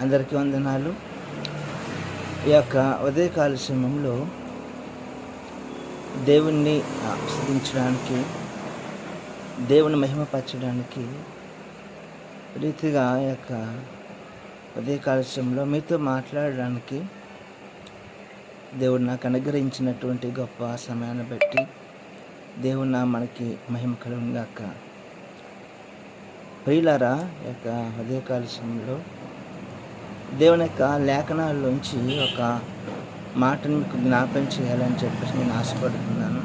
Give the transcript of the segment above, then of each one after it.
అందరికీ వందనాలు. ఈ యొక్క ఉదయకాల సమయంలో దేవుణ్ణి స్తుతించడానికి, దేవుని మహిమపరచడానికి రీతిగా ఈ యొక్క ఉదయకాల సమయంలో మీతో మాట్లాడడానికి దేవుడు నాకు అనుగ్రహించినటువంటి గొప్ప సమయాన్ని బట్టి దేవుడు మనకి మహిమ కలుగును గాక. ప్రియులారా, ఈ యొక్క ఉదయకాల సమయంలో దేవుని యొక్క లేఖనాల్లోంచి ఒక మాటను మీకు జ్ఞాపకం చేయాలని చెప్పేసి నేను ఆశపడుతున్నాను.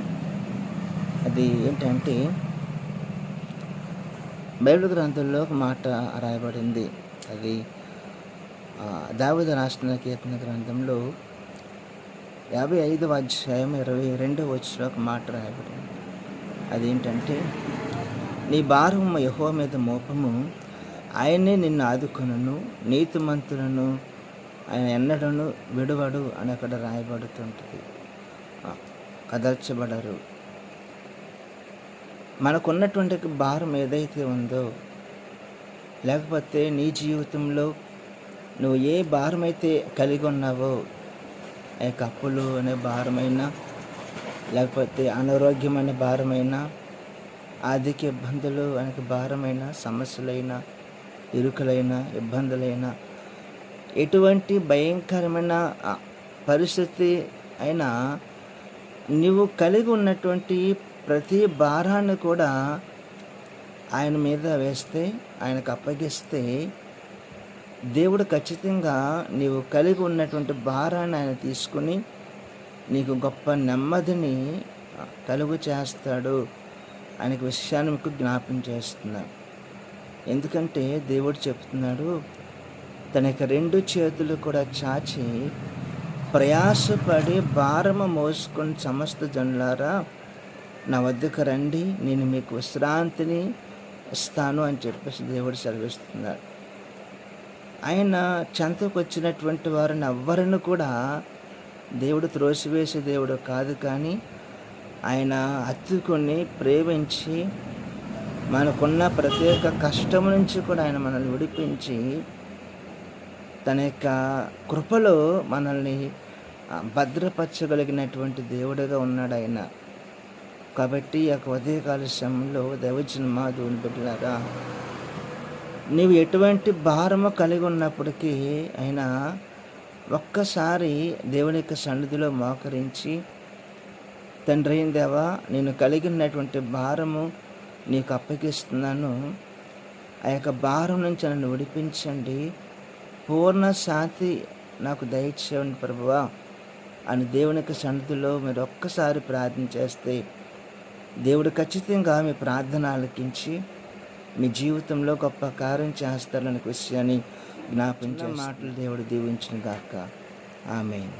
అది ఏంటంటే, బైబిల్ గ్రంథంలో ఒక మాట రాయబడింది. అది దావీదు రాసిన కీర్తన గ్రంథంలో 55వ అధ్యాయం 22వ వచనంలో ఒక మాట రాయబడింది. అదేంటంటే, నీ భారము యెహోవా మీద మోపము, ఆయనే నిన్ను ఆదుకొనును, నీతిమంతులను ఆయన ఎన్నడను విడువడు అని అక్కడ రాయబడుతుంటుంది. కదల్చబడరు. మనకున్నటువంటి భారం ఏదైతే ఉందో, లేకపోతే నీ జీవితంలో నువ్వు ఏ భారం అయితే కలిగి ఉన్నావో, ఆ యొక్క అప్పులు అనే భారమైనా, లేకపోతే అనారోగ్యం అనే భారమైనా, ఆర్థిక ఇబ్బందులు అనే భారమైన, సమస్యలైనా, ఇరుకులైన, ఇబ్బందులైనా, ఎటువంటి భయంకరమైన పరిస్థితి అయినా నువ్వు కలిగి ఉన్నటువంటి ప్రతి భారాన్ని కూడా ఆయన మీద వేస్తే, ఆయనకు అప్పగిస్తే, దేవుడు ఖచ్చితంగా నీవు కలిగి ఉన్నటువంటి భారాన్ని ఆయన తీసుకుని నీకు గొప్ప నెమ్మదిని కలుగు చేస్తాడు. ఆయనకు విషయాన్ని మీకు జ్ఞాపకం చేస్తున్నాడు. ఎందుకంటే దేవుడు చెప్తున్నాడు, తన యొక్క 2 చేతులు కూడా చాచి, ప్రయాసపడి భారము మోసుకొని సమస్త జనులారా నా వద్దకు రండి, నేను మీకు విశ్రాంతిని ఇస్తాను అని చెప్పేసి దేవుడు సెలవిస్తున్నాడు. ఆయన చెంతకు వచ్చినటువంటి వారిని ఎవ్వరిని కూడా దేవుడు త్రోసివేసే దేవుడు కాదు, కానీ ఆయన హత్తుకొని ప్రేమించి మనకున్న ప్రత్యేక కష్టం నుంచి కూడా ఆయన మనల్ని విడిపించి తన యొక్క కృపలో మనల్ని భద్రపరచగలిగినటువంటి దేవుడుగా ఉన్నాడు ఆయన. కాబట్టి ఈ యొక్క ఉదయకాల సమయంలో దైవజనమా దేవుని బిడ్డలారా, నీవు ఎటువంటి భారము కలిగి ఉన్నప్పటికీ ఆయన ఒక్కసారి దేవుని యొక్క సన్నిధిలో మోకరించి, తండ్రి అయిన దేవా, నేను కలిగినటువంటి భారము నీకు అప్పగిస్తున్నాను, ఆ యొక్క భారం నుంచి నన్ను విడిపించండి, పూర్ణ శాంతి నాకు దయచేయండి ప్రభువా అని దేవుని యొక్క సన్నిధిలో మీరు ఒక్కసారి ప్రార్థన చేస్తే, దేవుడు ఖచ్చితంగా మీ ప్రార్థన ఆలకించి మీ జీవితంలో గొప్ప కార్యం చేస్తారనే విషయాన్ని జ్ఞాపకం చేస్తున్న మాటలు దేవుడు దీవించును గాక. ఆమేన్.